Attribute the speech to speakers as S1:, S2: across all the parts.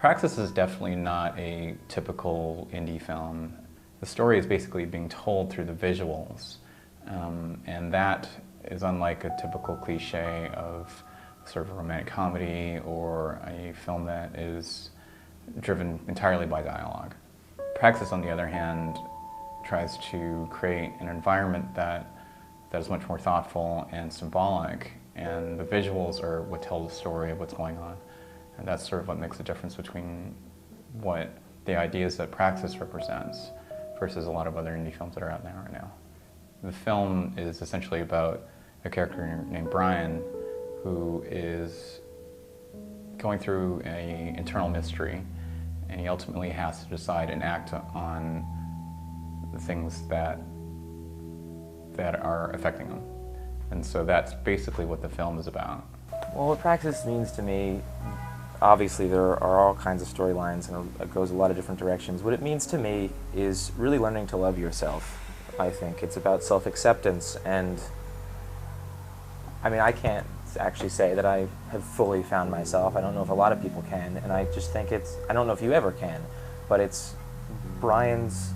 S1: Praxis is definitely not a typical indie film. The story is basically being told through the visuals, and that is unlike a typical cliche of sort of a romantic comedy or a film that is driven entirely by dialogue. Praxis, on the other hand, tries to create an environment that is much more thoughtful and symbolic, and the visuals are what tell the story of what's going on. And that's sort of what makes the difference between what the ideas that Praxis represents versus a lot of other indie films that are out there right now. The film is essentially about a character named Brian who is going through an internal mystery, and he ultimately has to decide and act on the things that are affecting him. And so that's basically what the film is about.
S2: Well, what Praxis means to me, obviously there are all kinds of storylines and it goes a lot of different directions. What it means to me is really learning to love yourself, I think. It's about self-acceptance, and I mean, I can't actually say that I have fully found myself. I don't know if a lot of people can, and I just think I don't know if you ever can, but it's Brian's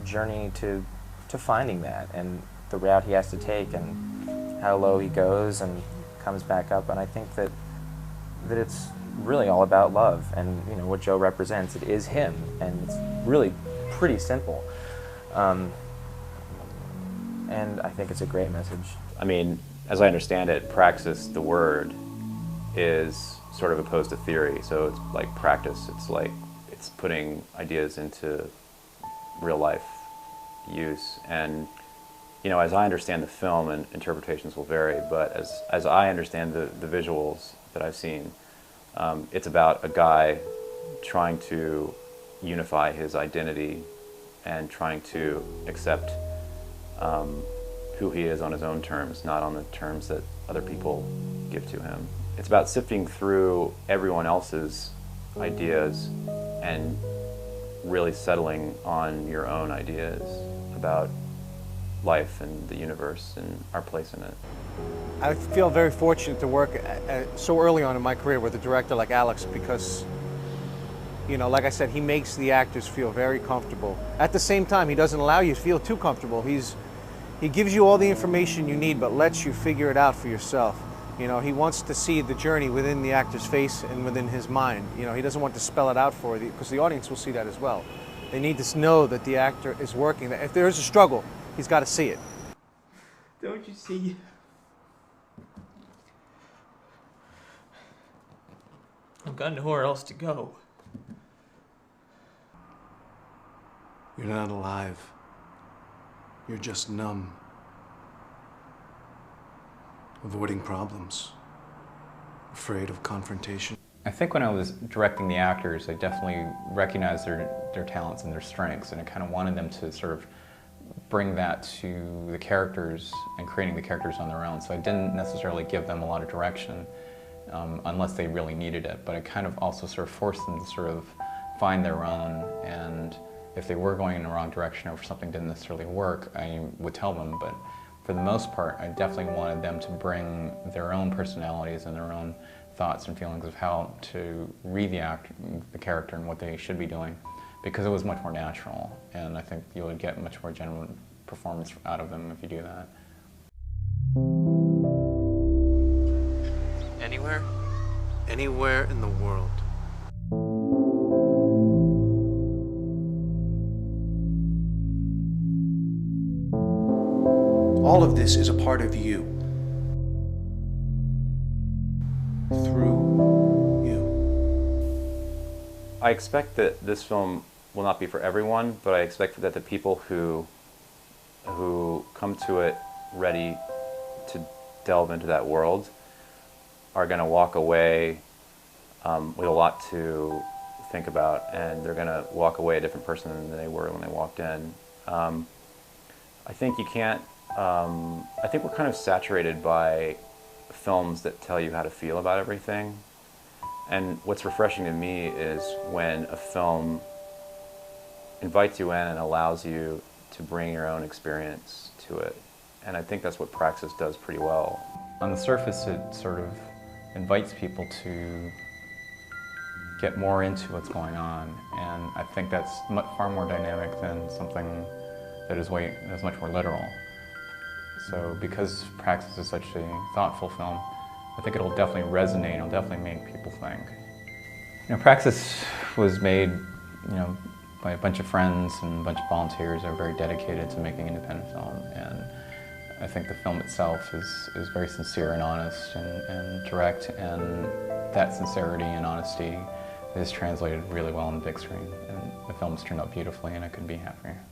S2: journey to finding that, and the route he has to take, and how low he goes and comes back up. And I think that it's really all about love, and you know what Joe represents. It is him, and it's really pretty simple. And I think it's a great message.
S3: I mean, as I understand it, praxis, the word, is sort of opposed to theory. So it's like practice. It's putting ideas into real life use. And you know, as I understand the film, and interpretations will vary, but as I understand the visuals that I've seen, it's about a guy trying to unify his identity and trying to accept who he is on his own terms, not on the terms that other people give to him. It's about sifting through everyone else's ideas and really settling on your own ideas about life and the universe and our place in it.
S4: I feel very fortunate to work so early on in my career with a director like Alex, because, you know, like I said, he makes the actors feel very comfortable. At the same time, he doesn't allow you to feel too comfortable. He gives you all the information you need, but lets you figure it out for yourself. You know, he wants to see the journey within the actor's face and within his mind. You know, he doesn't want to spell it out for you, because the audience will see that as well. They need to know that the actor is working. That if there is a struggle, he's got to see it.
S5: Don't you see? I've got nowhere else to go.
S6: You're not alive. You're just numb. Avoiding problems. Afraid of confrontation.
S1: I think when I was directing the actors, I definitely recognized their talents and their strengths, and I kind of wanted them to sort of bring that to the characters and creating the characters on their own. So I didn't necessarily give them a lot of direction unless they really needed it, but I kind of also sort of forced them to sort of find their own, and if they were going in the wrong direction or if something didn't necessarily work, I would tell them. But for the most part, I definitely wanted them to bring their own personalities and their own thoughts and feelings of how to read the character and what they should be doing, because it was much more natural, and I think you would get much more genuine performance out of them if you do that.
S5: Anywhere?
S6: Anywhere in the world. All of this is a part of you. Through you.
S3: I expect that this film will not be for everyone, but I expect that the people who come to it ready to delve into that world are going to walk away with a lot to think about, and they're going to walk away a different person than they were when they walked in. I think you can't, I think we're kind of saturated by films that tell you how to feel about everything. And what's refreshing to me is when a film invites you in and allows you to bring your own experience to it. And I think that's what Praxis does pretty well.
S1: On the surface, it sort of invites people get more into what's going on, and I think that's far more dynamic than something that is much more literal. So because Praxis is such a thoughtful film, I think it'll definitely resonate, it'll definitely make people think. You know, Praxis was made, by a bunch of friends and a bunch of volunteers that are very dedicated to making independent film, and I think the film itself is very sincere and honest and direct, and that sincerity and honesty is translated really well on the big screen, and the film's turned out beautifully, and I couldn't be happier.